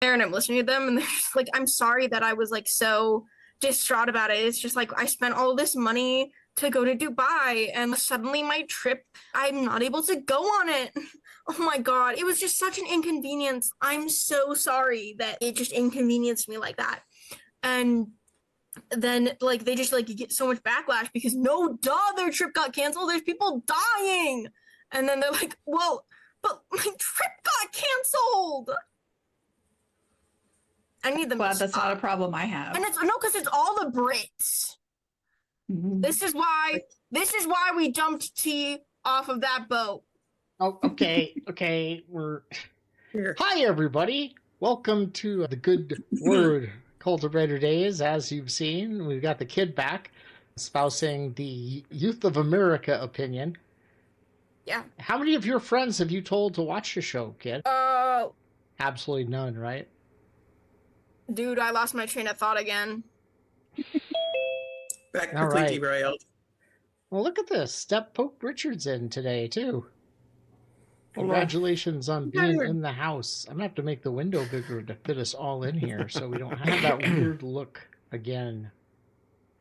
there and I'm listening to them and they're just like, I'm sorry that I was like so distraught about it. It's just like I spent all this money to go to Dubai and suddenly my trip, I'm not able to go on it. Oh my God. It was just such an inconvenience. I'm so sorry that it just inconvenienced me like that. And then like they just like get so much backlash because no duh, their trip got canceled. There's people dying. And then they're like, well, but my trip got canceled. I need them. Glad that's not a problem I have. And it's no, because it's all the Brits. Mm-hmm. This is why we dumped tea off of that boat. Oh, okay. We're here. Hi, everybody. Welcome to the Good Word Cultivator Days. As you've seen, we've got the kid back, espousing the Youth of America opinion. Yeah. How many of your friends have you told to watch the show, kid? Absolutely none, right? Dude, I lost my train of thought again. Back quickly derailed. Well, look at this. Step Pope Richard's in today, too. Congratulations on being in the house. I'm going to have to make the window bigger to fit us all in here so we don't have that weird look again.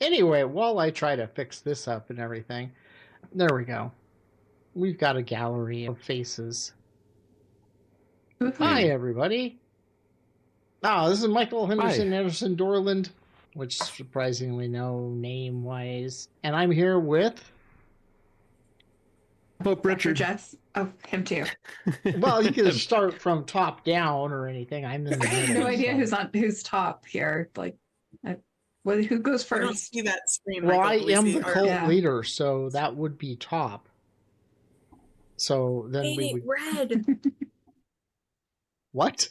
Anyway, while I try to fix this up and everything, there we go. We've got a gallery of faces. Hi, everybody. Oh, this is Michael Henderson Anderson Dorland, which surprisingly no name-wise. And I'm here with... Pope Richard. Jess. Oh, him too. Well, you can start from top down or anything. I'm in the I have middle, no idea who's top here. Like, who goes first? I don't see that screen. Well, Michael. I am the cult leader, so that would be top. So then we would... Red. What?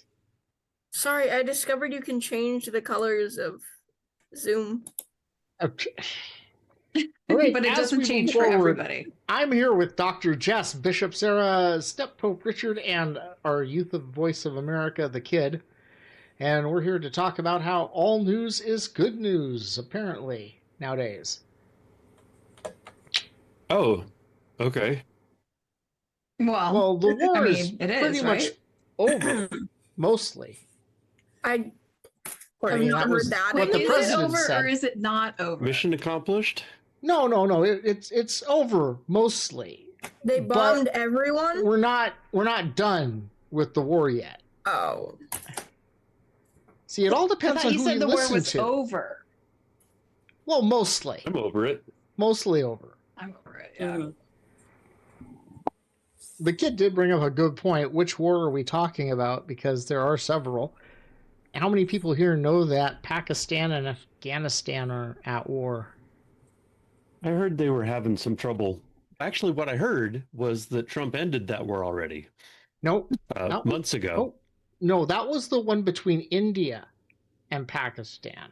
Sorry, I discovered you can change the colors of Zoom. Okay. All right, but it doesn't change for everybody. I'm here with Dr. Jess, Bishop Sarah, Step Pope Richard, and our Youth of Voice of America, the kid. And we're here to talk about how all news is good news, apparently, nowadays. Oh, okay. Well, the war is pretty much over, mostly. I've not heard that. What the president over, said. or is it not over? Mission accomplished? No. It's over mostly. They bombed everyone. We're not done with the war yet. Oh. See, it all depends on who you listen to. You said the war was over. Well, mostly. I'm over it. Mostly over. I'm over it. Yeah. The kid did bring up a good point. Which war are we talking about? Because there are several. How many people here know that Pakistan and Afghanistan are at war? I heard they were having some trouble. Actually, what I heard was that Trump ended that war already. Nope. Months ago. No, that was the one between India and Pakistan.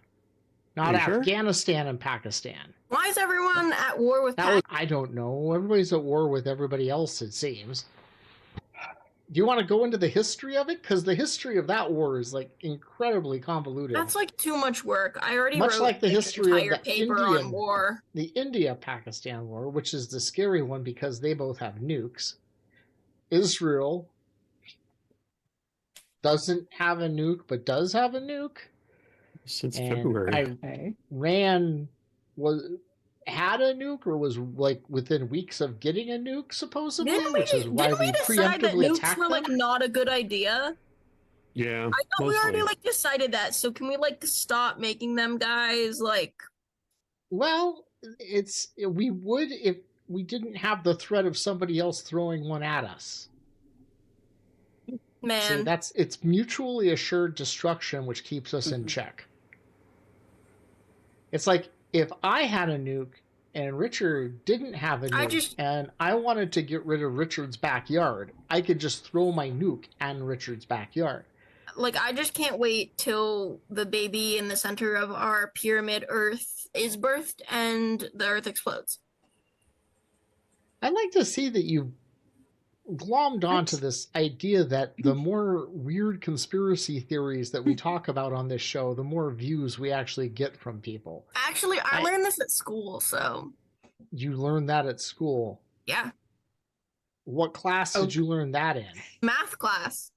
Not Afghanistan and Pakistan. Why is everyone at war with I don't know. Everybody's at war with everybody else, it seems. Do you want to go into the history of it? Because the history of that war is like incredibly convoluted. That's like too much work. I already much wrote like the history of the paper on war. The India-Pakistan war, which is the scary one because they both have nukes. Israel doesn't have a nuke, but does have a nuke. Since February. Iran had a nuke or was like within weeks of getting a nuke, supposedly, which is why we preemptively attacked them. Were like not a good idea. Yeah, I thought we already like decided that. So can we like stop making them, guys? Like, well, we would if we didn't have the threat of somebody else throwing one at us. Man, so it's mutually assured destruction, which keeps us in check. It's like if I had a nuke and Richard didn't have a nuke and I wanted to get rid of Richard's backyard, I could just throw my nuke in Richard's backyard. Like, I just can't wait till the baby in the center of our pyramid Earth is birthed and the Earth explodes. I'd like to see that you glommed onto this idea that the more weird conspiracy theories that we talk about on this show, the more views we actually get from people. Actually, I learned this at school, so... You learned that at school? Yeah. What class did you learn that in? Math class.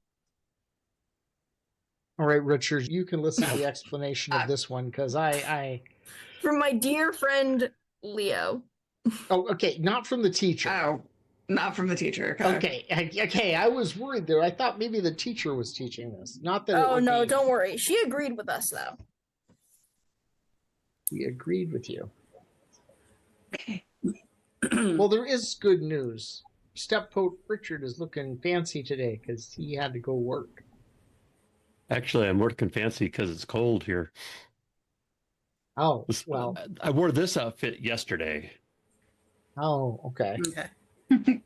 All right, Richard, you can listen to the explanation of this one because I. From my dear friend Leo. Oh, okay, not from the teacher. Oh, not from the teacher. Okay. I was worried there. I thought maybe the teacher was teaching this. Not that. Oh no, don't worry. She agreed with us though. We agreed with you. Okay. Well, there is good news. Steppote Richard is looking fancy today because he had to go work. Actually, I'm working fancy because it's cold here. Oh, well. I wore this outfit yesterday. Oh, okay. Okay.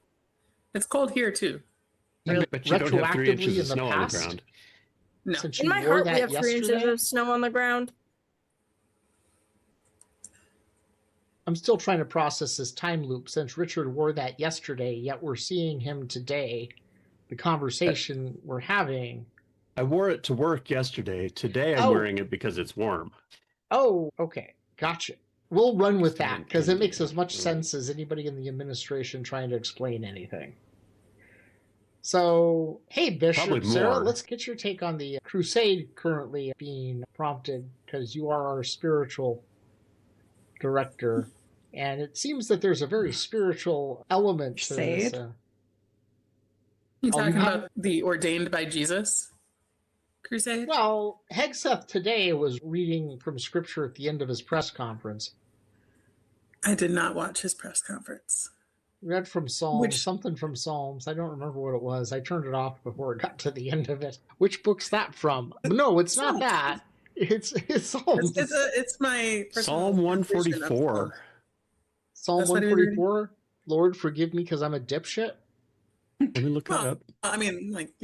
It's cold here too. Really? But you don't have 3 inches Retroactively of in the snow on the past? ground. No. Since In you my wore heart, we that have 3 inches yesterday, of snow on the ground. I'm still trying to process this time loop since Richard wore that yesterday, yet we're seeing him today. The conversation we're having. I wore it to work yesterday. Today I'm wearing it because it's warm. Oh, okay. Gotcha. We'll run with that because it makes as much sense as anybody in the administration trying to explain anything. So, hey, Bishop Sarah, let's get your take on the crusade currently being prompted because you are our spiritual director. And it seems that there's a very spiritual element to this. You talking about the ordained by Jesus crusade? Well, Hegseth today was reading from scripture at the end of his press conference. I did not watch his press conference. Read from Psalms, something from Psalms. I don't remember what it was. I turned it off before it got to the end of it. Which book's that from? No, it's not that. It's Psalms. It's my Psalm 144. Psalm 144. Lord, forgive me because I'm a dipshit. Let me look that up. I mean, like,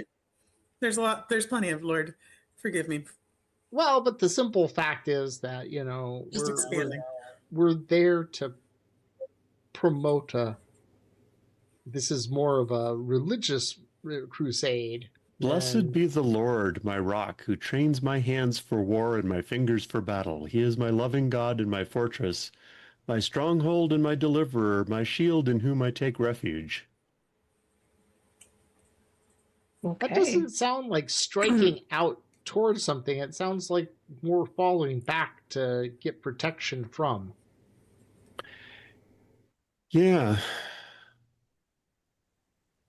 there's plenty of Lord, forgive me. Well, but the simple fact is that, we're there to promote this is more of a religious crusade. Blessed be the Lord, my rock, who trains my hands for war and my fingers for battle. He is my loving God and my fortress, my stronghold and my deliverer, my shield in whom I take refuge. Okay. That doesn't sound like striking out towards something. It sounds like more falling back to get protection from. Yeah.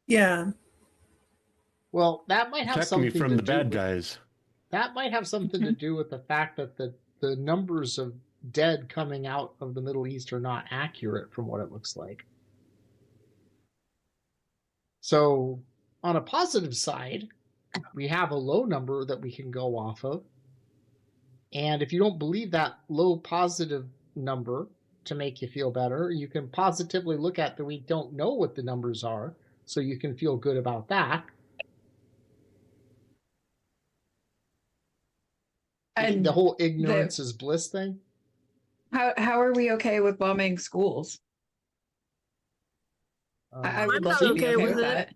Yeah. Well, that might have something from the bad guys. That might have something to do with the fact that the numbers of dead coming out of the Middle East are not accurate from what it looks like. So, on a positive side, we have a low number that we can go off of. And if you don't believe that low positive number to make you feel better, you can positively look at that we don't know what the numbers are, so you can feel good about that. And the whole ignorance is bliss thing. How are we okay with bombing schools? I would love to be okay with that.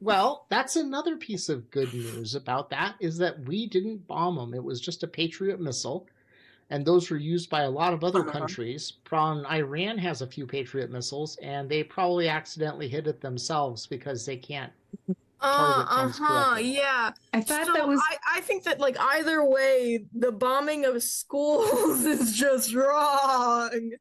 Well, that's another piece of good news about that, is that we didn't bomb them. It was just a Patriot missile, and those were used by a lot of other countries. Iran has a few Patriot missiles, and they probably accidentally hit it themselves because they can't target things correctly. Yeah. I thought that was... I think that, like, either way, the bombing of schools is just wrong.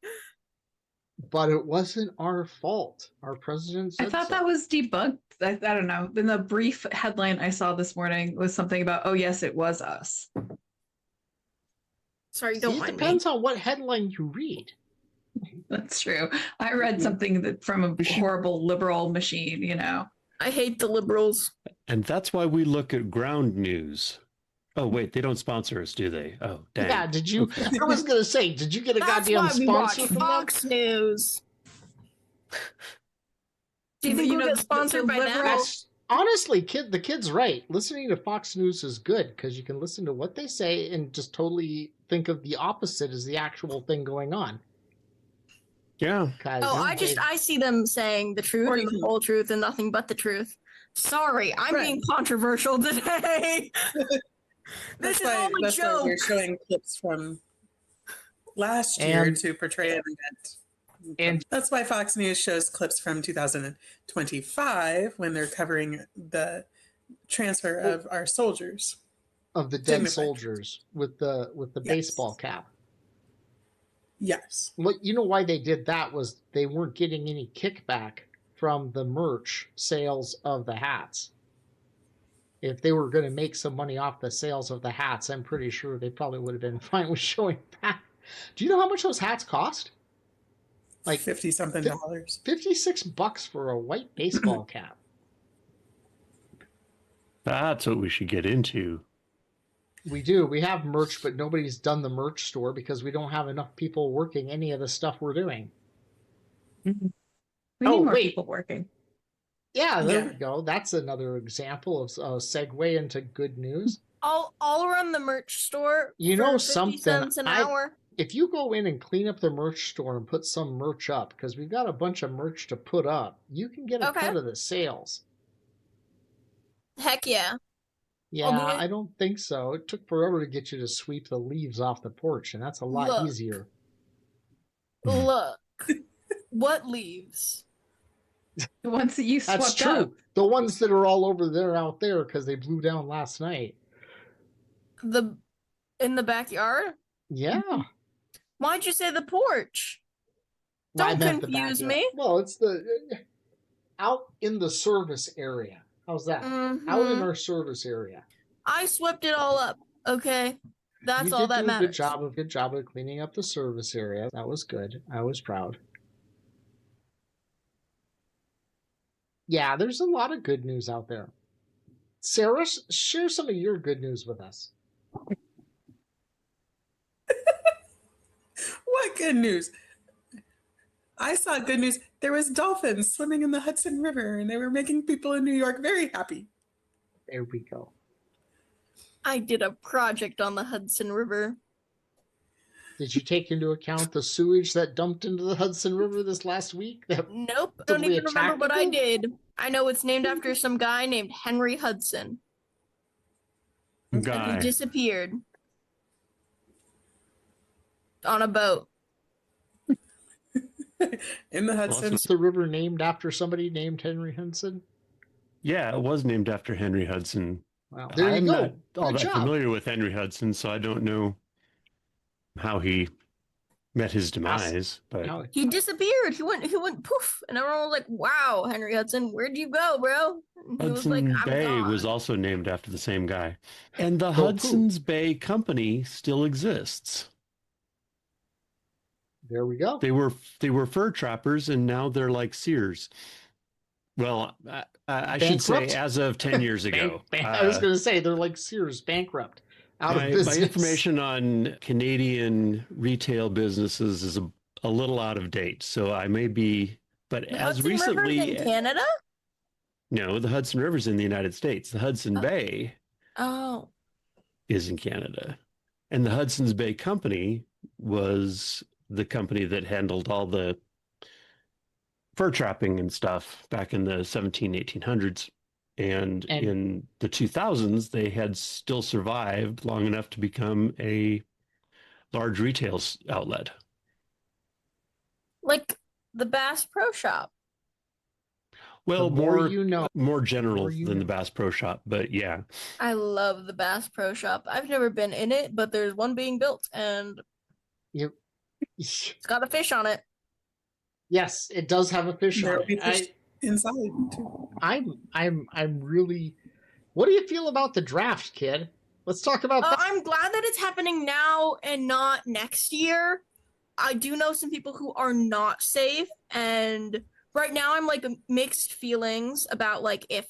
But it wasn't our fault. Our president said I thought that was debunked. I don't know. In the brief headline I saw this morning was something about, oh, yes, it was us. Sorry, don't mind me. It depends on what headline you read. That's true. I read something from a horrible liberal machine, I hate the liberals. And that's why we look at ground news. Oh, wait, they don't sponsor us, do they? Oh, dang. Yeah, did you? I was going to say, did you get a goddamn sponsor from Fox News? Do you think we'll get sponsored by them? Honestly, the kid's right. Listening to Fox News is good because you can listen to what they say and just totally think of the opposite as the actual thing going on. Yeah. I see them saying the truth and the whole truth and nothing but the truth. Sorry, I'm being controversial today. This is all a joke. Why we're showing clips from last year to portray an event. And that's why Fox News shows clips from 2025 when they're covering the transfer of our soldiers. of the dead Significant. soldiers with the Yes. baseball cap. Yes. Well, you know why they did that was they weren't getting any kickback from the merch sales of the hats. If they were going to make some money off the sales of the hats, I'm pretty sure they probably would have been fine with showing that. Do you know how much those hats cost? Like 50 something dollars. $56 for a white baseball cap. That's what we should get into. We do. We have merch, but nobody's done the merch store because we don't have enough people working any of the stuff we're doing. We need more people working. Yeah, there we go. That's another example of a segue into good news. I'll run the merch store. You for know 50 something? cents an hour. If you go in and clean up the merch store and put some merch up, because we've got a bunch of merch to put up, you can get a cut of the sales. Heck yeah. Yeah, I don't think so. It took forever to get you to sweep the leaves off the porch, and that's a lot easier. Look. What leaves? The ones that you swept That's true. up. The ones that are all over there out there because they blew down last night. In the backyard? Yeah. Why'd you say the porch? Well, Don't confuse me. Well, it's the out in the service area. How's that? Out in our service area. I swept it all up. Okay, that's all that matters. Good job of cleaning up the service area. That was good. I was proud. Yeah, there's a lot of good news out there. Sarah, share some of your good news with us. What good news? I saw good news. There was dolphins swimming in the Hudson River, and they were making people in New York very happy. There we go. I did a project on the Hudson River. Did you take into account the sewage that dumped into the Hudson River this last week? Nope, I don't even remember what I did. I know it's named after some guy named Henry Hudson. And he disappeared on a boat. In the Hudson. Is the river named after somebody named Henry Hudson? Yeah, it was named after Henry Hudson. Wow. There you I'm go. not all that familiar with Henry Hudson, so I don't know how he met his demise. But he disappeared. He went poof, and everyone was like, "Wow, Henry Hudson, where'd you go, bro?" And he was like, Hudson "I'm Bay gone." was also named after the same guy, and the Hudson's Bay Company still exists. There we go. They were fur trappers, and now they're like Sears. Well, I should say as of 10 years ago. I was going to say they're like Sears, bankrupt. My information on Canadian retail businesses is a little out of date, so I may be. But The as Hudson recently, River's in Canada? No, the Hudson River's in the United States. The Hudson Bay is in Canada, and the Hudson's Bay Company was the company that handled all the fur trapping and stuff back in the 1800s. And in the 2000s, they had still survived long enough to become a large retail outlet. Like the Bass Pro Shop. Well, more general than the Bass Pro Shop, but yeah. I love the Bass Pro Shop. I've never been in it, but there's one being built, and it's got a fish on it. Yes, it does have a fish on it. Inside too. I'm really. What do you feel about the draft, kid? Let's talk about that. I'm glad that it's happening now and not next year. I do know some people who are not safe, and right now I'm like mixed feelings about like if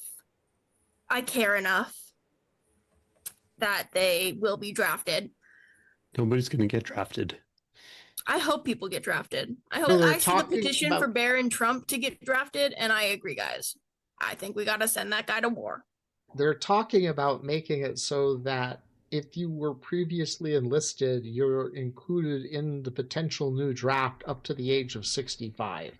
I care enough that they will be drafted. Nobody's going to get drafted. I hope people get drafted. I see the petition for Barron Trump to get drafted, and I agree, guys. I think we got to send that guy to war. They're talking about making it so that if you were previously enlisted, you're included in the potential new draft up to the age of 65.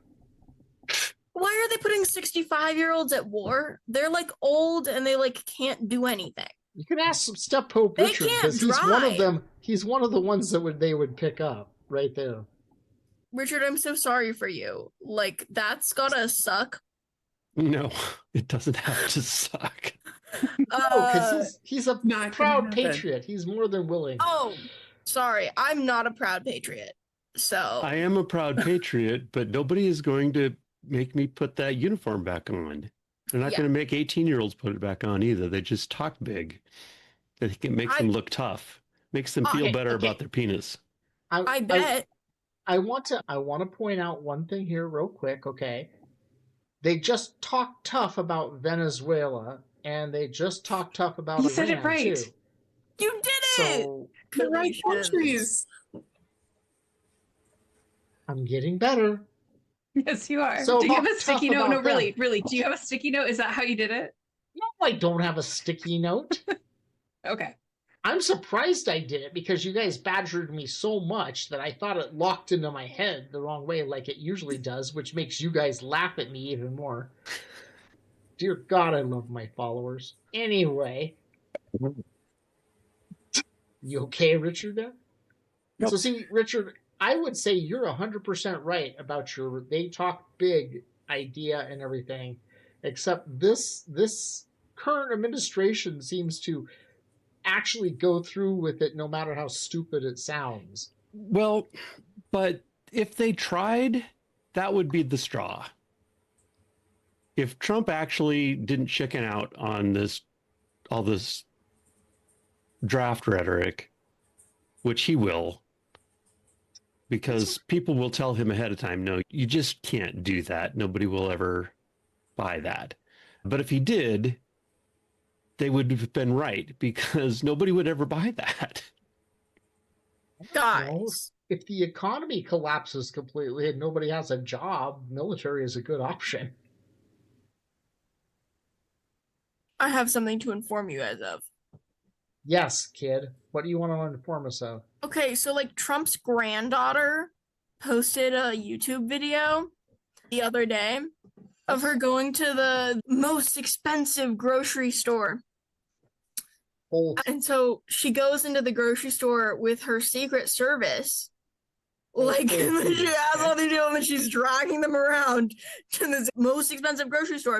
Why are they putting 65-year-olds at war? They're like old and they like can't do anything. You can ask some Step Pope Richard because he's one of them. He's one of the ones that they would pick up. Right there. Richard, I'm so sorry for you. Like, that's gotta suck No, it doesn't have to suck. Oh, because he's a Not gonna proud happen. patriot. He's more than willing. Oh, sorry. I'm not a proud patriot. So I am a proud patriot, but nobody is going to make me put that uniform back on. They're not Yeah. going to make 18-year-olds put it back on either. They just talk big. I think it makes them look tough. Makes them feel better about their penis. I bet. I want to point out one thing here real quick, okay? They just talked tough about Venezuela, and they just talked tough about You Iran, said it right. too. You did it. So The right Congratulations. countries. I'm getting better. Yes, you are. So do you have a talk sticky tough note? No, about them. really. Do you have a sticky note? Is that how you did it? No, I don't have a sticky note. Okay. I'm surprised I did it because you guys badgered me so much that I thought it locked into my head the wrong way like it usually does, which makes you guys laugh at me even more. Dear God, I love my followers. Anyway. You okay, Richard? Nope. So see, Richard, I would say you're 100% right about your they talk big idea and everything, except this current administration seems to actually go through with it no matter how stupid it sounds. Well, but if they tried, that would be the straw. If Trump actually didn't chicken out on all this draft rhetoric, which he will, because people will tell him ahead of time, no, you just can't do that. Nobody will ever buy that. But if he did, they would have been right because nobody would ever buy that. Guys. If the economy collapses completely and nobody has a job, military is a good option. I have something to inform you guys of. Yes, kid. What do you want to inform us of? Okay, so like Trump's granddaughter posted a YouTube video the other day of her going to the most expensive grocery store. Oh, And so she goes into the grocery store with her Secret Service. Like, and then she has all these people and she's dragging them around to this most expensive grocery store.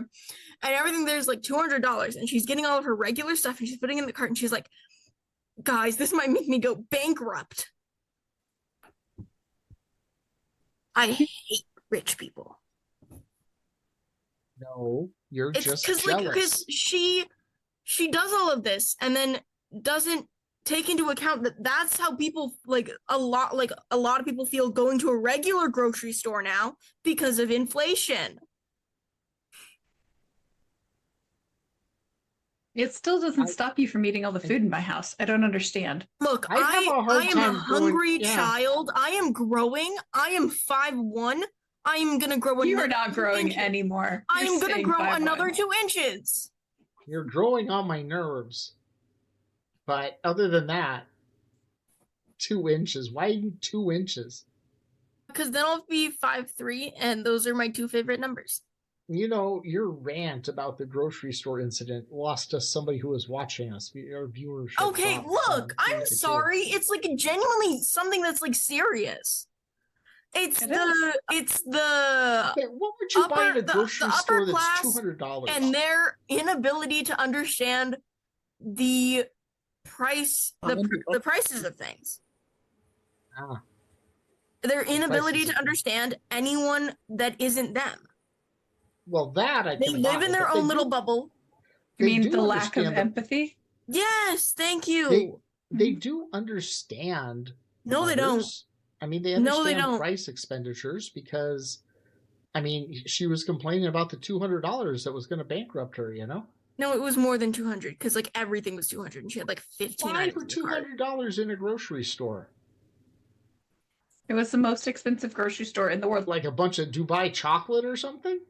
And everything there's like $200. And she's getting all of her regular stuff and she's putting it in the cart and she's like, guys, this might make me go bankrupt. I hate rich people. no, you're It's just because jealous. like because she does all of this and then doesn't take into account that that's how people like a lot of people feel going to a regular grocery store now because of inflation. It still doesn't stop you from eating all the food in my house. I don't understand. Look, I have a hard I am a time hungry going- yeah. child. I am growing. I am 5'1". I am gonna grow You another are not 2 growing inches. anymore. I You're am gonna staying grow 5'1". another 2 inches. You're growing on my nerves. But other than that, 2 inches. Why 2 inches? Because then I'll be 5'3", and those are my 2 favorite numbers. You know, your rant about the grocery store incident lost us somebody who was watching us. Our viewership. Okay, dropped look, from I'm 3 to 2. sorry. It's like genuinely something that's like serious. It's It the Okay, what would you buy at a the grocery upper store that's class $200? and their inability to understand the prices of things. Ah, Their inability prices to of understand anyone that isn't them. well, that I They can live in their own little bubble. You They mean do the lack of understand that empathy? Yes, thank you. they do understand. No, they don't. numbers. I mean, they No, they understand don't. price expenditures because, I mean, she was complaining about the $200 that was going to bankrupt her. You know, No, it was more than 200 because like everything was 200 and she had like 15 why items for in the cart. $200 in a grocery store? It was the most expensive grocery store in the world. Like a bunch of Dubai chocolate or something?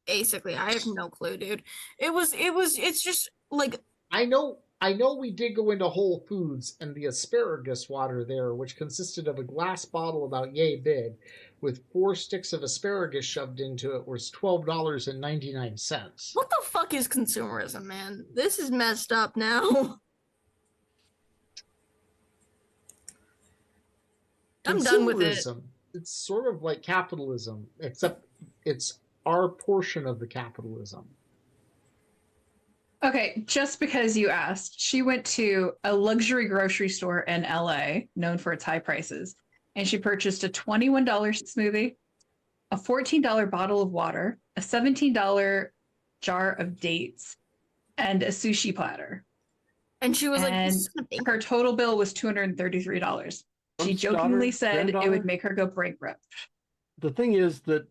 Basically, I have no clue, dude. It's just like I know we did go into Whole Foods and the asparagus water there, which consisted of a glass bottle about yay big with 4 sticks of asparagus shoved into it, was $12.99. what the fuck is consumerism, man? This is messed up now. I'm done with it. Consumerism, it's sort of like capitalism, except it's our portion of the capitalism. Okay, just because you asked, she went to a luxury grocery store in LA, known for its high prices, and she purchased a $21 smoothie, a $14 bottle of water, a $17 jar of dates, and a sushi platter. And she was like, And this is nothing. her total bill was $233. She Trump's jokingly daughter, said it granddaughter? would make her go bankrupt. The thing is that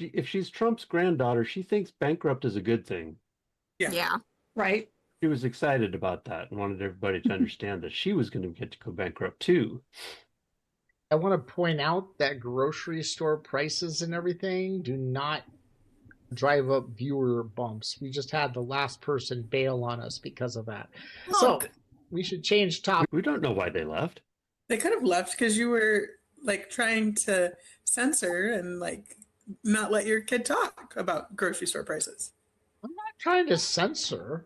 if she's Trump's granddaughter, she thinks bankrupt is a good thing. Yeah. Right? She was excited about that and wanted everybody to understand that she was going to get to go bankrupt too. I want to point out that grocery store prices and everything do not drive up viewer bumps. We just had the last person bail on us because of that. Look. So we should change topic. We don't know why they left. They could have left because you were like trying to censor and like not let your kid talk about grocery store prices. I'm not trying to censor.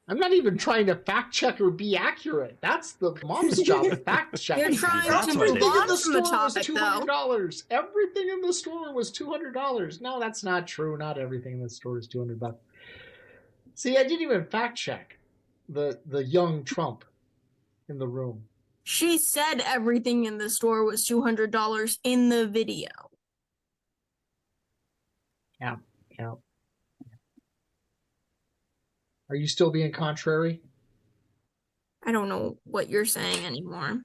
I'm not even trying to fact check or be accurate. That's the mom's job to fact check. You're trying That's to what move they on did. from the topic, though. $200. Everything in the store was $200. No, that's not true. Not everything in the store is $200. See, I didn't even fact check the young Trump in the room. She said everything in the store was $200 in the video. Yeah. Are you still being contrary? I don't know what you're saying anymore.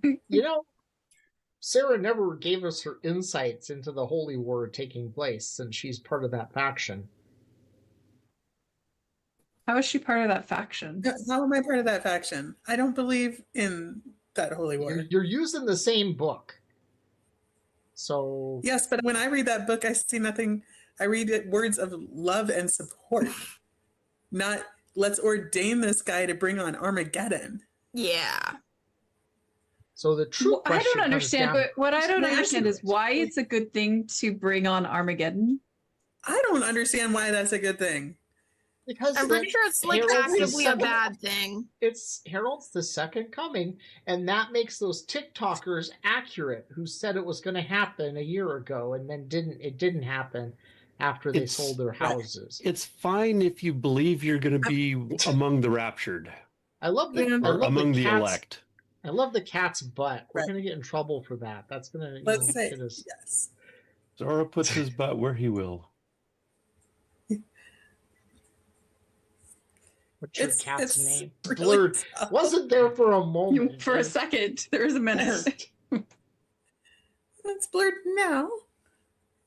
You know, Sarah never gave us her insights into the holy war taking place, since she's part of that faction. How is she part of that faction? How am I part of that faction? I don't believe in that holy war. You're using the same book. So Yes, but when I read that book, I see nothing. I read it words of love and support, not let's ordain this guy to bring on Armageddon. Yeah. So the true Well, I question don't understand, comes down, but what I don't Why understand is should- why it's a good thing to bring on Armageddon. I don't understand why that's a good thing. because I'm pretty sure it's like Harold's the actively a second- bad thing. It's Harold's the second coming, and that makes those TikTokers accurate who said it was going to happen a year ago and then it didn't happen after they It's- sold their houses. It's fine if you believe you're going to be among the raptured I love the, Yeah. I or love among the the cat's, elect. I love the cat's butt. We're Right. going to get in trouble for that. That's going to Let's say get us. yes. Zora puts his butt where he will. What's your It's- cat's it's name? really Blurred. tough. Wasn't there for a moment. For a second, there was a minute. It's blurred now.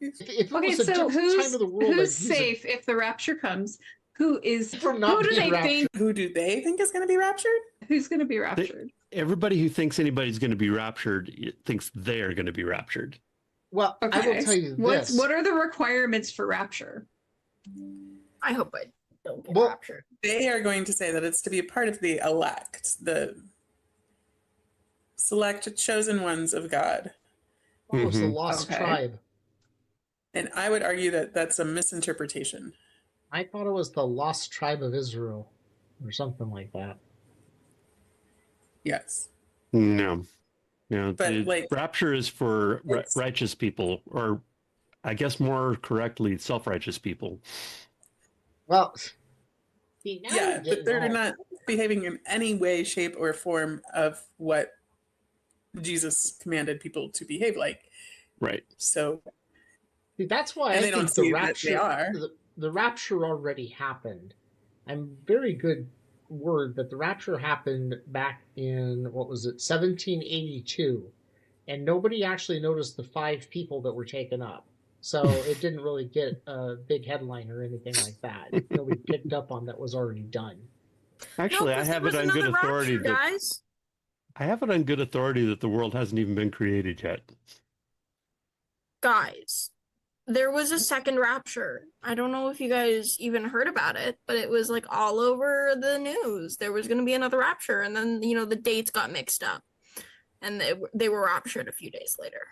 If it Okay, was a so different time of the world, I'd who's use it safe if the rapture comes? Who is for not who do being they think Who do they think is going to be raptured? who's going to be raptured? Everybody who thinks anybody's going to be raptured thinks they're going to be raptured. Well, I Okay. will tell you What this. are the requirements for rapture? I hope I don't get Well- raptured. They are going to say that it's to be a part of the elect, the select chosen ones of God. What was the Mhm. lost Okay. tribe? And I would argue that that's a misinterpretation. I thought it was the lost tribe of Israel or something like that. Yes. No. No, But, the like, rapture is for it's- righteous people, or I guess more correctly, self-righteous people. Well, see, now Yeah, you're but getting they're all- not behaving in any way, shape, or form of what Jesus commanded people to behave like. Right. So See, that's why And I they don't think the see that rapture they are. the rapture already happened. I'm very good word that the rapture happened back in what was it, 1782, and nobody actually noticed the 5 people that were taken up. So it didn't really get a big headline or anything like that. Nobody picked up on that was already done. Actually, I 'cause there have was it on good another authority rapture, that guys. I have it on good authority that the world hasn't even been created yet. Guys, there was a second rapture. I don't know if you guys even heard about it, but it was like all over the news. There was going to be another rapture, and then, the dates got mixed up, and they were raptured a few days later.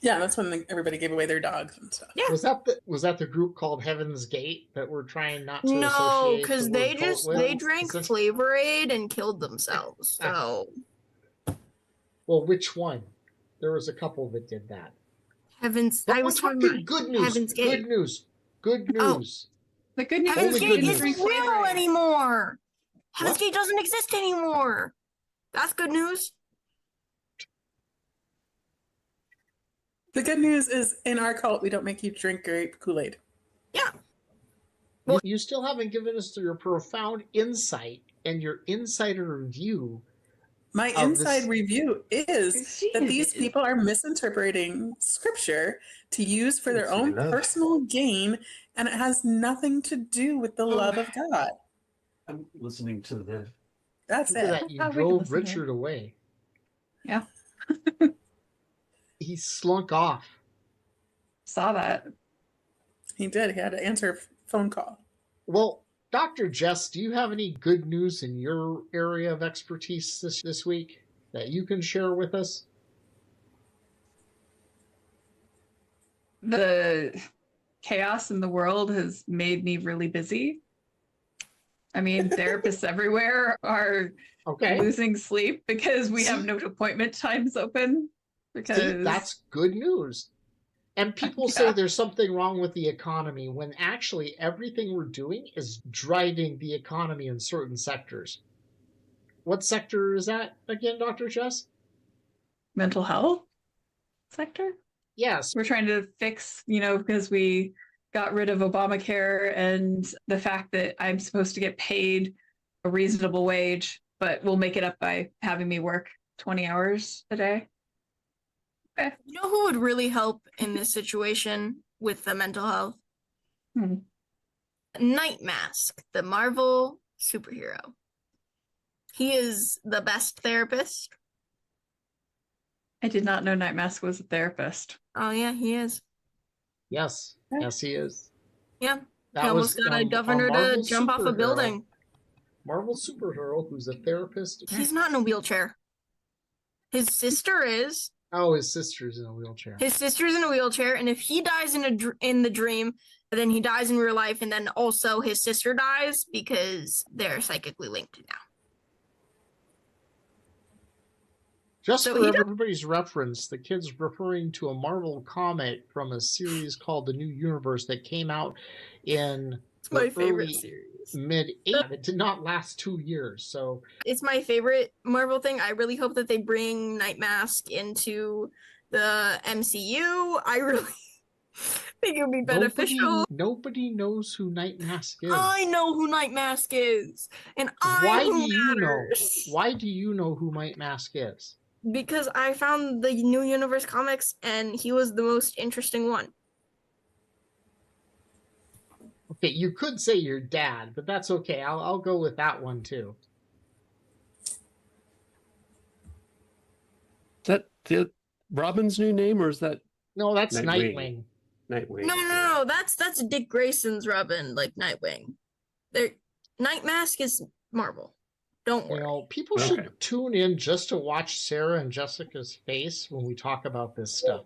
yeah, that's when everybody gave away their dogs and stuff. Yeah. Was that the group called Heaven's Gate that we're trying not to No, associate because the they word cult with? they drank Is it- Flavor Aid and killed themselves. So Well, which one? There was a couple that did that. Heavens, But I we're was talking talking about good news. Heaven's Gate. Good news. Good Oh. news. The good news Heaven's Only is Gate good isn't news. real anymore. Heaven's What? Gate doesn't exist anymore. That's good news. The good news is in our cult, we don't make you drink grape Kool-Aid. Yeah. You still haven't given us your profound insight and your insider view. My Of inside this- review is that these people are misinterpreting scripture to use for their own personal gain, and it has nothing to do with the love of God. I'm listening to the. That's Look at it. that. You Oh, we can drove listen to Richard away. Yeah. He slunk off. Saw that. He did. He had to answer a phone call. Well, Dr. Jess, do you have any good news in your area of expertise this week that you can share with us? The chaos in the world has made me really busy. I mean, therapists everywhere are Okay. losing sleep because we have no appointment times open. Because See, that's good news. And people say Yeah. there's something wrong with the economy when actually everything we're doing is driving the economy in certain sectors. What sector is that again, Dr. Jess? mental health sector. Yes. We're trying to fix, because we got rid of Obamacare and the fact that I'm supposed to get paid a reasonable wage, but we'll make it up by having me work 20 hours a day. Okay. You know who would really help in this situation with the mental health? Hmm. Night Mask, the Marvel superhero. He is the best therapist. I did not know Night Mask was a therapist. Oh yeah, he is. Yes. Yes, he is. Yeah. That He almost was got a governor to Marvel jump off a superhero. building. Marvel superhero who's a therapist. He's not in a wheelchair. His sister is. Oh, his sister's in a wheelchair. His sister's in a wheelchair, and if he dies in the dream, then he dies in real life, and then also his sister dies because they're psychically linked now. Just So for he don't- everybody's reference, the kid's referring to a Marvel comic from a series called The New Universe that came out in It's my the favorite early series. mid-80s. It did not last 2 years, so It's my favorite Marvel thing. I really hope that they bring Night Mask into the MCU. I really think it would be beneficial. nobody knows who Night Mask is. I know who Night Mask is, and Why who do you know? matters. Why do you know who Night Mask is? Because I found the New Universe comics, and he was the most interesting one. Okay, you could say your dad, but that's okay. I'll go with that one too. Is that the Robin's new name, or is that No, that's Nightwing. Nightwing. Nightwing? No. That's Dick Grayson's Robin, like Nightwing. Night Mask is Marvel. Don't You worry. know, people Okay. should tune in just to watch Sarah and Jessica's face when we talk about this stuff.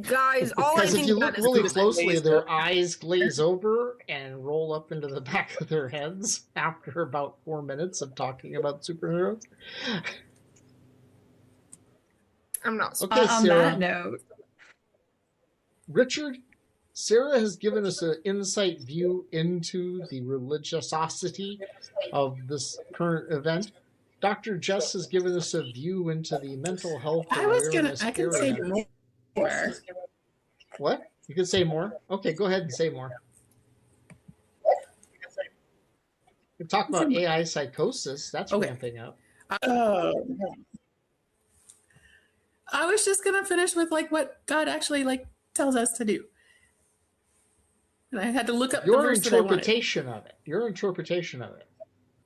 Guys, all I Because if think you about look is really who's closely, glazed their over. eyes glaze over and roll up into the back of their heads after about 4 minutes of talking about superheroes. I'm not. Okay, On Sarah. that note, Richard, Sarah has given us an insight view into the religiosity of this current event. Dr. Jess has given us a view into the mental health I awareness can say area. more. What? You can say more? Okay, go ahead and say more. We can talk about AI psychosis. That's Okay. ramping up. Oh, I was just gonna finish with what God actually tells us to do, and I had to look up the Your verse that I wanted. interpretation of it. Your interpretation of it.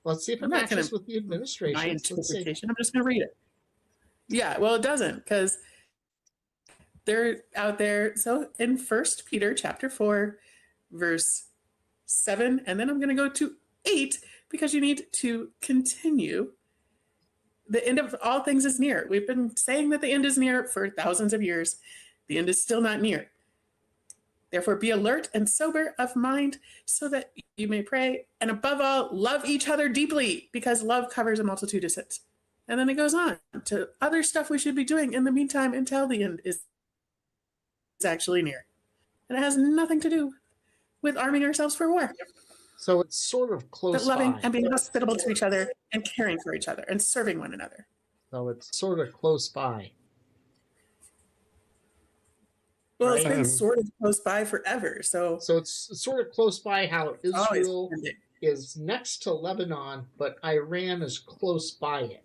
Let's see if it I'm not gonna- matches with the administration. My Let's see. interpretation. I'm just gonna read it. Yeah, well, it doesn't because they're out there. So in 1 Peter chapter 4, verse 7, and then I'm gonna go to 8 because you need to continue. The end of all things is near. We've been saying that the end is near for thousands of years. The end is still not near. Therefore, be alert and sober of mind so that you may pray. And above all, love each other deeply because love covers a multitude of sins. And then it goes on to other stuff we should be doing in the meantime until the end is actually near. And it has nothing to do with arming ourselves for war, So it's sort of but close loving by. and being hospitable to each other and caring for each other and serving one another. So it's sort of close by. Well, it's Right. been sort of close by forever. So it's sort of close by how always Israel ended. is next to Lebanon, but Iran is close by it.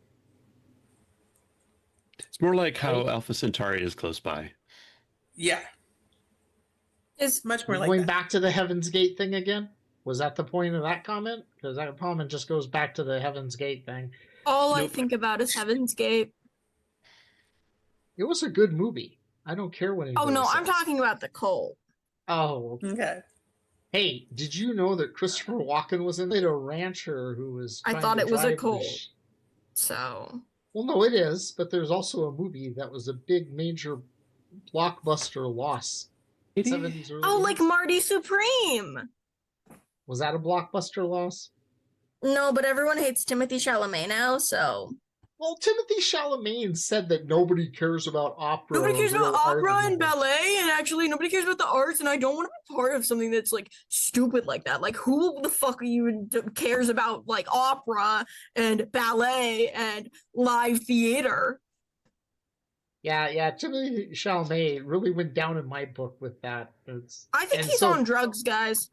It's more like how Alpha Centauri is close by. Yeah, Is much more like Going that. back to the Heaven's Gate thing again? Was that the point of that comment? Because that comment just goes back to the Heaven's Gate thing. all I Nope. think about is Heaven's Gate. It was a good movie. I don't care what anybody Oh no, I'm says. talking about the cult. Oh, Okay. hey, did you know that Christopher Walken was in it? A rancher who was I trying thought to it was a drive the cult. So Well, no, it is, but there's also a movie that was a big major blockbuster loss. 70s, early oh, like 80s. Marty Supreme. Was that a blockbuster loss? No, but everyone hates Timothy Chalamet now, so Well, Timothy Chalamet said that nobody cares about opera. nobody cares or about real art opera and anymore. ballet, and actually nobody cares about the arts, and I don't want to be part of something that's like stupid like that. Like, who the fuck even cares about like opera and ballet and live theater? Yeah, Timothy Chalamet really went down in my book with that. I think and he's so- on drugs, guys.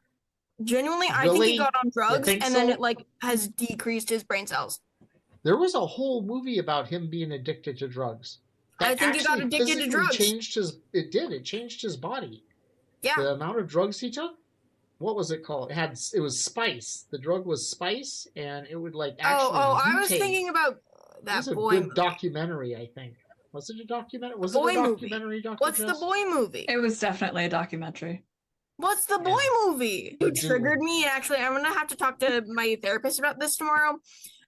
Genuinely, I think Really? he got on drugs, think and then so? it like has decreased his brain cells. There was a whole movie about him being addicted to drugs. I think he got actually addicted to physically drugs. Changed his. It did. It changed his body. Yeah. The amount of drugs he took. What was it called? It was spice. The drug was spice, and it would like actually. I was mutate. thinking about It that was a boy good movie. documentary, I think. Was it a documentary? Was Boy it a movie. documentary? Dr. What's the Jess? boy movie? It was definitely a documentary. What's the boy movie? You triggered me. Actually, I'm gonna have to talk to my therapist about this tomorrow,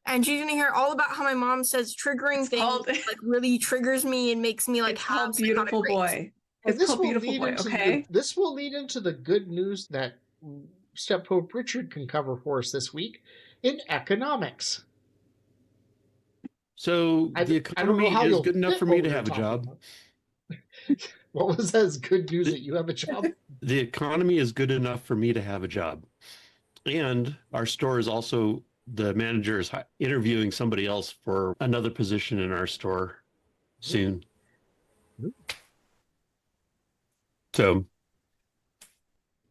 and she's gonna hear all about how my mom says triggering things called- like really triggers me and makes me like It's have called Beautiful psychotic traits. Boy. And It's this called will Beautiful lead Boy, into okay? this will lead into the good news that Step Pope Richard can cover for us this week in economics. So I the don't know economy how is you'll good enough fit for me what to we're have a talking job. about. What was that? It's good news that you have a job? The economy is good enough for me to have a job. And our store is also, the manager is interviewing somebody else for another position in our store soon. So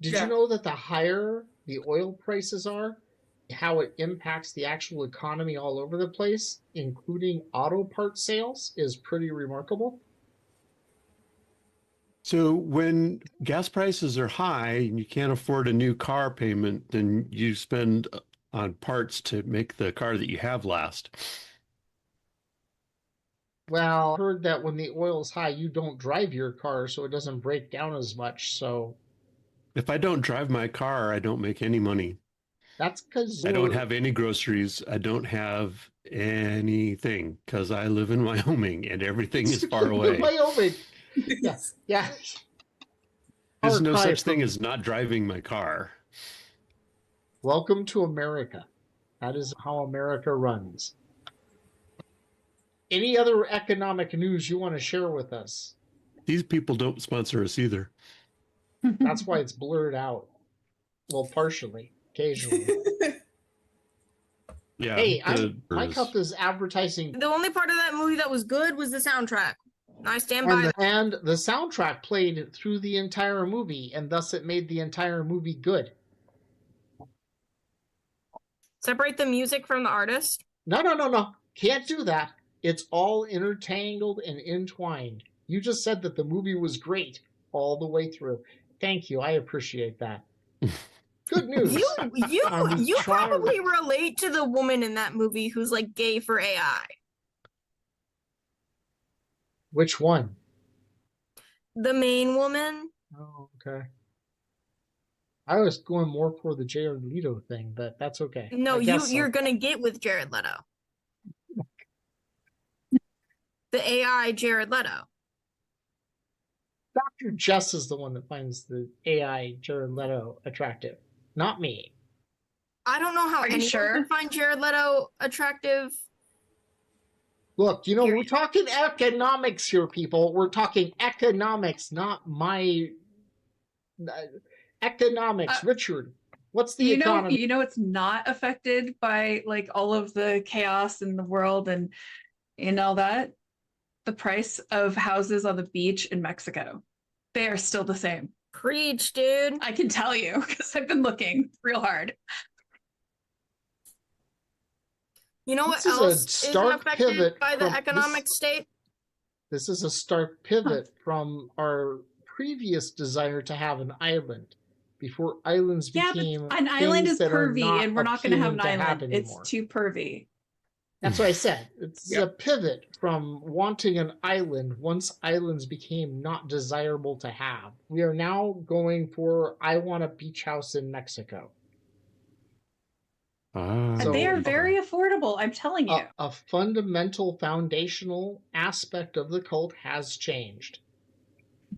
Did Yeah. you know that the higher the oil prices are, how it impacts the actual economy all over the place, including auto part sales, is pretty remarkable? So when gas prices are high and you can't afford a new car payment, then you spend on parts to make the car that you have last. Well, I heard that when the oil's high, you don't drive your car, so it doesn't break down as much. So If I don't drive my car, I don't make any money. that's because I don't have any groceries. I don't have anything because I live in Wyoming and everything is far away. Wyoming. Yes, yeah. There's Far no cry such thing from- as not driving my car. Welcome to America. That is how America runs. Any other economic news you want to share with us? These people don't sponsor us either. That's why it's blurred out. Well, partially, occasionally. Yeah. Hey, I the- like how this advertising The only part of that movie that was good was the soundtrack. I stand by that. and the soundtrack played through the entire movie, and thus it made the entire movie good. Separate the music from the artist. No. Can't do that. It's all intertangled and entwined. You just said that the movie was great all the way through. Thank you. I appreciate that. Good news. You trying- probably relate to the woman in that movie who's like gay for AI. Which one? The main woman. Oh, okay. I was going more for the Jared Leto thing, but that's okay. No, I guess so. you're gonna get with Jared Leto. The AI Jared Leto. Dr. Jess is the one that finds the AI Jared Leto attractive, not me. I don't know how Are you anyone sure? can find Jared Leto attractive. Look, we're Period. talking economics here, people. We're talking economics, not my economics. Richard, what's the economy? It's not affected by like all of the chaos in the world and all that. The price of houses on the beach in Mexico, they are still the same. Preach, dude. I can tell you because I've been looking real hard. You know what This is a else isn't stark affected pivot by the from economic state? This is a stark pivot from our previous desire to have an island before islands became but an island things is that are pervy, and we're not going to have an appealing to island. anymore. It's too pervy. That's what I said. It's Yeah. a pivot from wanting an island once islands became not desirable to have. We are now going for, I want a beach house in Mexico. And they are very affordable, I'm telling you. A fundamental, foundational aspect of the cult has changed.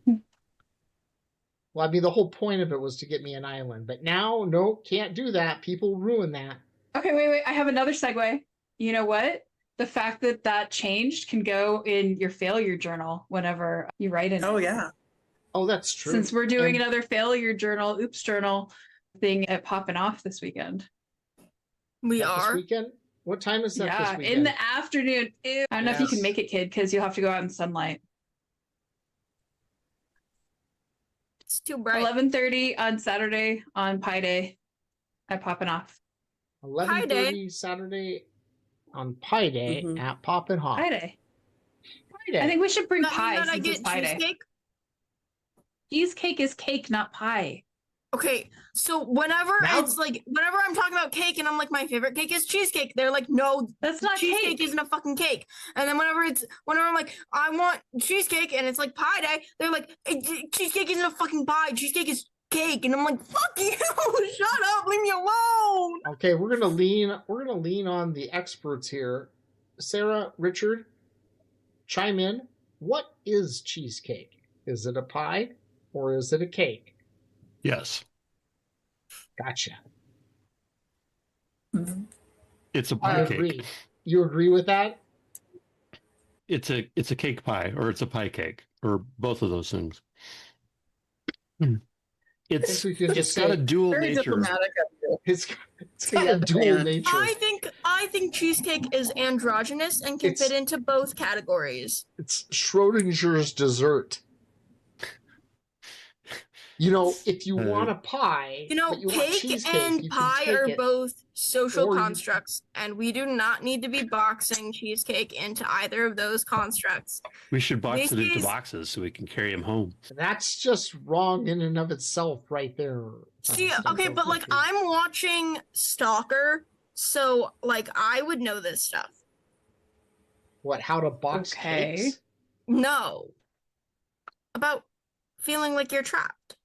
Well, I mean, the whole point of it was to get me an island, but now, no, can't do that. People ruin that. Okay, wait. I have another segue. You know what? The fact that changed can go in your failure journal whenever you write it. Oh, yeah. Oh, that's true. Since we're doing another failure journal, oops journal thing at Poppin' Off this weekend. We This are. weekend? What time is that this Yeah, weekend? in the afternoon. Ew. I don't know if you can make it, kid, because you'll have to go out in sunlight. It's too bright. 11:30 on Saturday on Pi Day at Poppin' Off. 11:30 Saturday on Pi Day Mhm. at Poppin' Hop. Pi Day. Pi Day. I think we should bring Does that mean pie that I since it's get Pi Day. cheesecake? Cheesecake is cake, not pie. Okay, so whenever Now- it's like, whenever I'm talking about cake and I'm like, my favorite cake is cheesecake, they're like, no, That's not cheesecake cake. isn't a fucking cake. And then whenever I'm like, I want cheesecake and it's like pie day, they're like, cheesecake isn't a fucking pie, cheesecake is cake. And I'm like, fuck you, shut up, leave me alone. Okay, we're gonna lean on the experts here. Sarah, Richard, chime in. What is cheesecake? Is it a pie or is it a cake? Yes, Gotcha. Mhm. it's a I pie cake. agree. You agree with that? It's a cake pie, or it's a pie cake, or both of those things. It's we can just got say a dual Very nature. diplomatic of you. it's got a dual Yeah. nature. I think cheesecake is androgynous and can It's- fit into both categories. It's Schrodinger's dessert. If you want a pie, You know, but you want cake cheesecake, and you can pie take are it. both social or you- constructs, and we do not need to be boxing cheesecake into either of those constructs. We should box This it into is- boxes so we can carry them home. That's just wrong in and of itself, right there. See, Stumpo okay, but like Richard. I'm watching Stalker, so like I would know this stuff. What? How to box Okay. cakes? No. About feeling like you're trapped.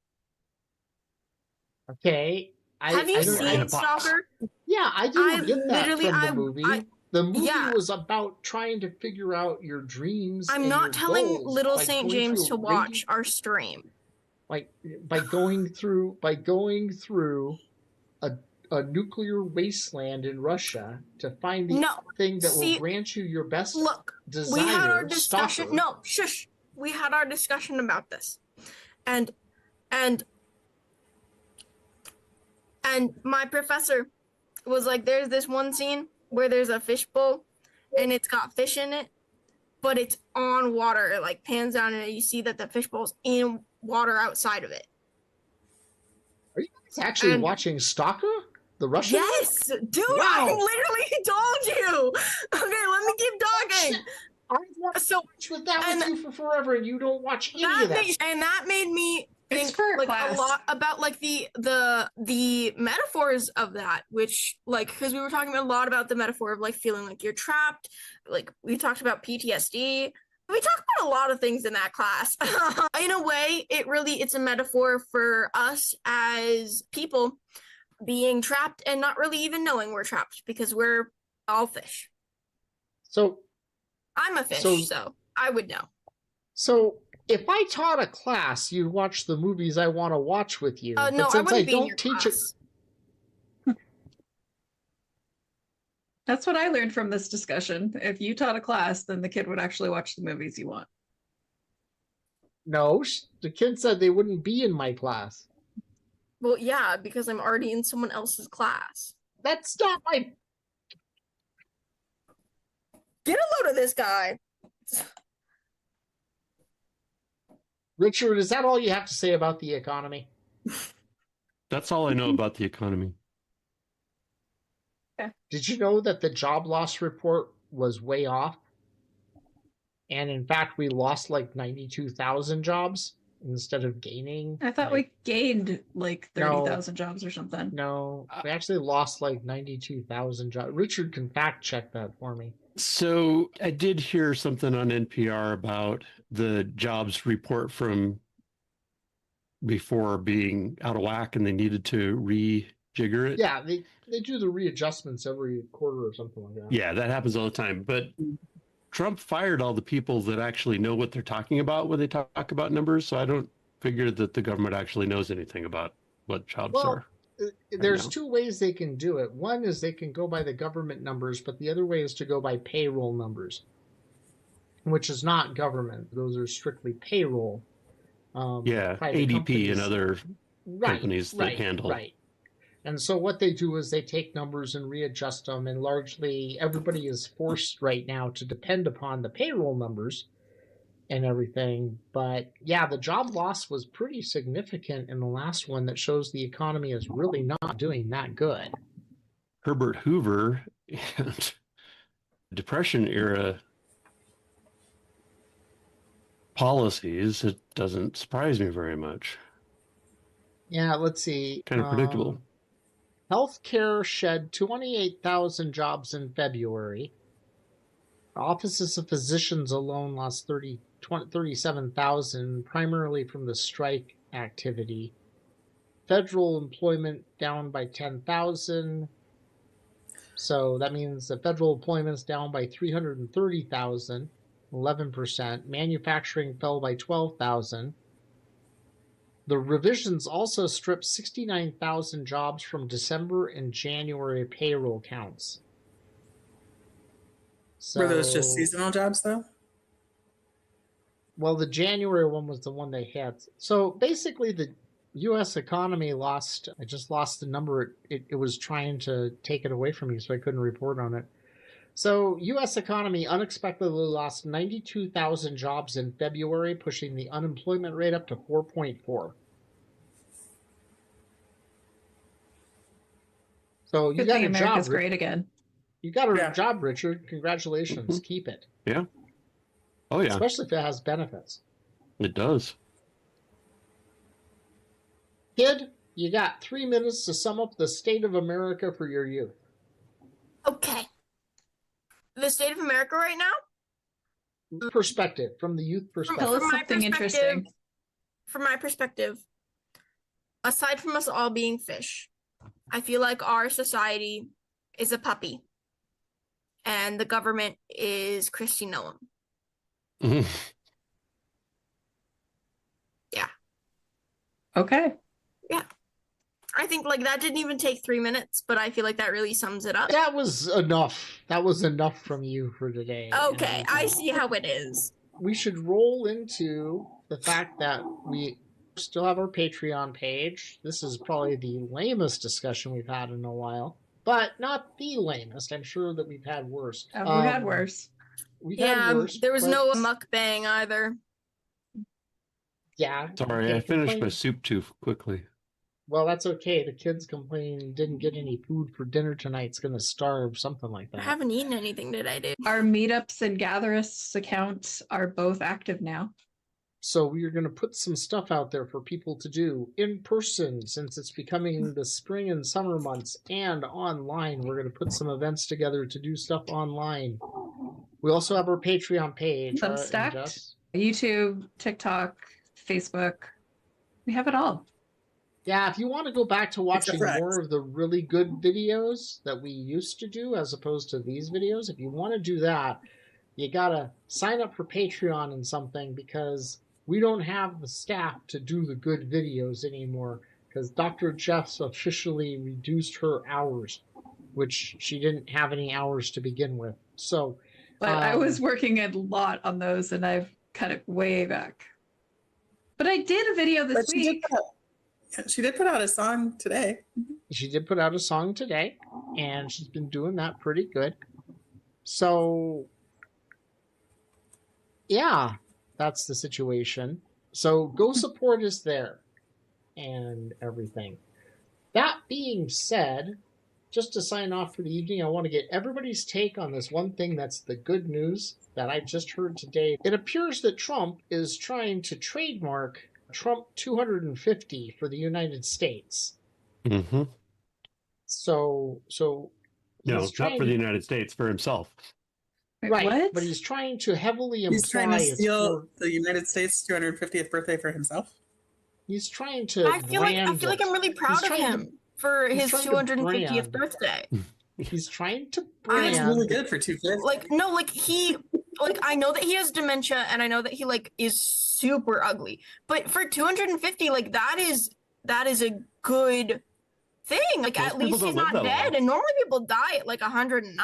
Okay. Have you I don't- seen a box. Stalker? Yeah, I didn't I get that literally- from the I- movie. I- The movie yeah. was about trying to figure out your dreams. I'm and not your telling goals Little by St. going James through to a radio- watch our stream. like by going through a nuclear wasteland in Russia to find the No. thing that See, will grant you your best Look, desire. we had our discussion. Stalker. No, shush. We had our discussion about this. And my professor was like, there's this one scene where there's a fishbowl and it's got fish in it, but it's on water. It like pans down and you see that the fishbowl's in water outside of it. Are you guys actually And- watching Stalker? The Russian? one? Yes, dude, Wow. I literally told you. Okay, let me keep talking. I've watched So with that and with you for forever, and you don't watch any of that. that made me It's think for like class. a lot about like the metaphors of that, which like because we were talking a lot about the metaphor of like feeling like you're trapped. Like we talked about PTSD. We talked about a lot of things in that class. In a way, it's a metaphor for us as people being trapped and not really even knowing we're trapped because we're all fish. So I'm a fish, So- so I would know. if I taught a class, you'd watch the movies I want to watch with you. No, But I since wouldn't be in your teach class. That's what I learned from this discussion. If you taught a class, then the kid would actually watch the movies you want. No, the kid said they wouldn't be in my class. Well, yeah, because I'm already in someone else's class. That's not my... Get a load of this guy. Richard, is that all you have to say about the economy? That's all I know about the economy. Did you know that the job loss report was way off? And in fact, we lost like 92,000 jobs instead of gaining. I thought like, we gained like 30,000 jobs or something. No, we actually lost like 92,000 jobs. Richard can fact check that for me. So I did hear something on NPR about the jobs report from before being out of whack and they needed to rejigger it. Yeah, they do the readjustments every quarter or something like that. Yeah, that happens all the time. But Trump fired all the people that actually know what they're talking about when they talk about numbers. So I don't figure that the government actually knows anything about what jobs are. There's two ways they can do it. One is they can go by the government numbers, but the other way is to go by payroll numbers, which is not government. Those are strictly payroll. Yeah, private ADP companies. and other companies that handle. Right. And so what they do is they take numbers and readjust them, and largely everybody is forced right now to depend upon the payroll numbers and everything. But yeah, the job loss was pretty significant in the last one that shows the economy is really not doing that good. Herbert Hoover and Depression era policies, it doesn't surprise me very much. Yeah, let's see. Kind of predictable. Healthcare shed 28,000 jobs in February. Offices of physicians alone lost 37,000, primarily from the strike activity. Federal employment down by 10,000. So that means the federal employment is down by 330,000, 11%. Manufacturing fell by 12,000. The revisions also stripped 69,000 jobs from December and January payroll counts. So, Were those just seasonal jobs, though? Well, the January one was the one they had. So basically, the U.S. economy lost. I just lost the number. It was trying to take it away from me, so I couldn't report on it. So U.S. economy unexpectedly lost 92,000 jobs in February, pushing the unemployment rate up to 4.4. So you Good got thing a job. America's great again. You got a job, Richard. Congratulations. Keep it. Yeah. Oh, yeah. Especially if it has benefits. It does. Kid, you got 3 minutes to sum up the state of America for your youth. Okay. The state of America right now? Perspective, from the youth perspective. Tell us From my something interesting. From my perspective, aside from us all being fish, I feel like our society is a puppy. And the government is Kristi Noem. Yeah. Okay. Yeah. I think like that didn't even take 3 minutes, but I feel like that really sums it up. That was enough. That was enough from you for today. Okay, And, I see how it is. we should roll into the fact that we still have our Patreon page. This is probably the lamest discussion we've had in a while, but not the lamest. I'm sure that we've had worse. We had worse. We Yeah, had worse. there was but- no mukbang either. Yeah. Sorry, I finished my soup too quickly. Well, that's okay. The kids complaining didn't get any food for dinner tonight's gonna starve, something like I that. haven't eaten anything today, dude. Our meetups and gatherists accounts are both active now. So we are going to put some stuff out there for people to do in person since it's becoming the spring and summer months, and online. We're going to put some events together to do stuff online. We also have our Patreon page. and Substack, Jess. YouTube, TikTok, Facebook. We have it all. Yeah, if you want to go back to watching correct. more of the really good videos that we used to do as opposed to these videos, if you want to do that, you got to sign up for Patreon and something, because we don't have the staff to do the good videos anymore because Dr. Jeff's officially reduced her hours. which she didn't have any hours to begin with. So, But I was working a lot on those, and I've cut it way back. But I did a video this week. She did put out a song today. She did put out a song today, and she's been doing that pretty good. So, yeah, that's the situation. So go support us there and everything. That being said, just to sign off for the evening, I want to get everybody's take on this one thing that's the good news that I just heard today. It appears that Trump is trying to trademark Trump 250 for the United States. Mm-hmm. So No, he's not for the United States, for himself. Wait, right, what? but he's trying to heavily imply He's trying to it's steal for- the United States 250th birthday for himself. He's trying to. I feel like I'm really proud of him for he's his trying to 250th brand. birthday. He's trying to That's brand. really good for 250. Like no, like I know that he has dementia and I know that he like is super ugly, but for 250, like that is a good thing. Like Most at people least don't he's live not that dead, long. and normally people die at like 109.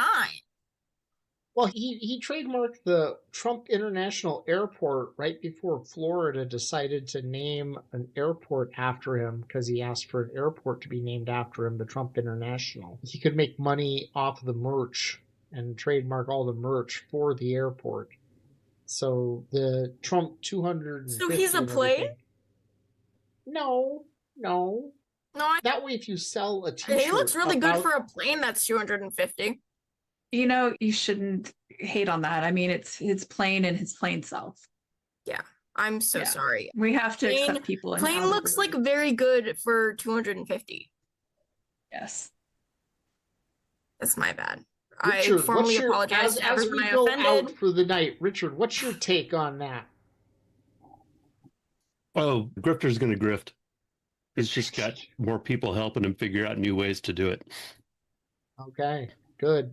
Well, he trademarked the Trump International Airport right before Florida decided to name an airport after him because he asked for an airport to be named after him, the Trump International. He could make money off the merch and trademark all the merch for the airport. So the Trump 250. So he's a and plane? everything- No. No, That way, if you sell a T-shirt, he looks really good about- for a plane that's 250. You know, you shouldn't hate on that. I mean, it's his plain and his plain self. I'm so Yeah. sorry. We have to Plain- accept people. in Plane how they looks like really- very good for 250. Yes. That's my bad. Richard, I formally what's your- apologize to as we everyone I go offended. out for the night. Richard, what's your take on that? Oh, Grifter's going to grift. He's just got more people helping him figure out new ways to do it. Okay, good.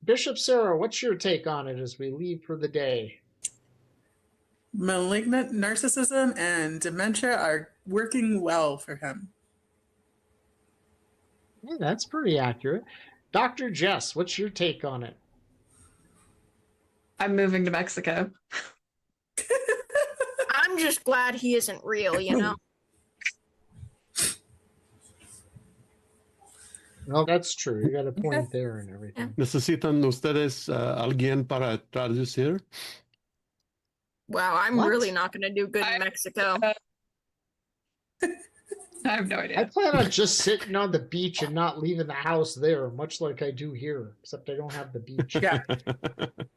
Bishop Sarah, what's your take on it as we leave for the day? Malignant narcissism and dementia are working well for him. Yeah, that's pretty accurate. Dr. Jess, what's your take on it? I'm moving to Mexico. I'm just glad he isn't real, you know? Well, that's true. You got a point there and everything. ¿Necesitan ustedes alguien para traducir? Wow, I'm What? really not going to do good I- in Mexico. I have no I idea. plan on just sitting on the beach and not leaving the house there, much like I do here, except I don't have the beach. Yeah.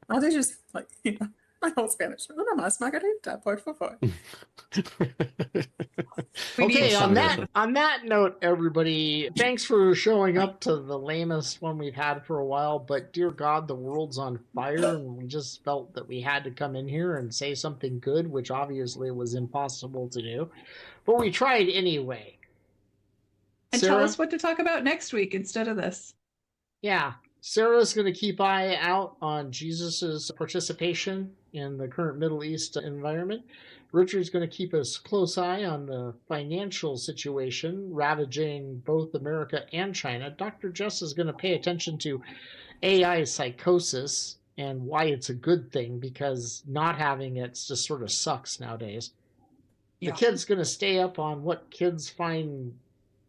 Well, they just like, you know, my whole Spanish. Una más margarita, por favor. We need Okay, on some- that note, everybody, thanks for showing up to the lamest one we've had for a while. But dear God, the world's on fire, and we just felt that we had to come in here and say something good, which obviously was impossible to do, but we tried anyway. And tell Sarah? us what to talk about next week instead of this. Yeah, Sarah's going to keep eye out on Jesus's participation in the current Middle East environment. Richard's going to keep a close eye on the financial situation ravaging both America and China. Dr. Jess is going to pay attention to AI psychosis and why it's a good thing, because not having it just sort of sucks nowadays. Yeah. The kid's going to stay up on what kids find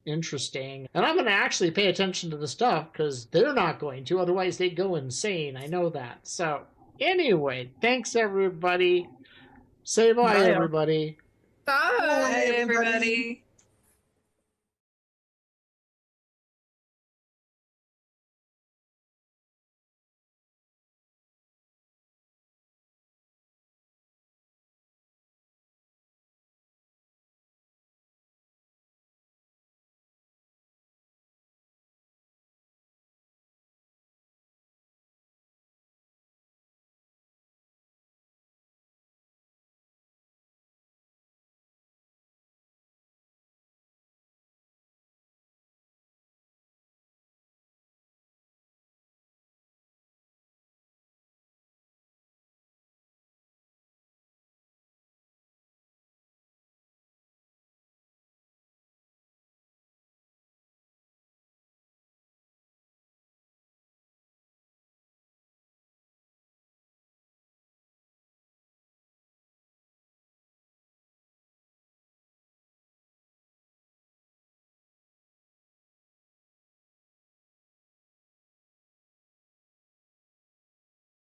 interesting. And I'm going to actually pay attention to the stuff because they're not going to. Otherwise, they go insane. I know that. So, anyway, thanks, everybody. Say bye, Bye. everybody. Bye. Bye, everybody.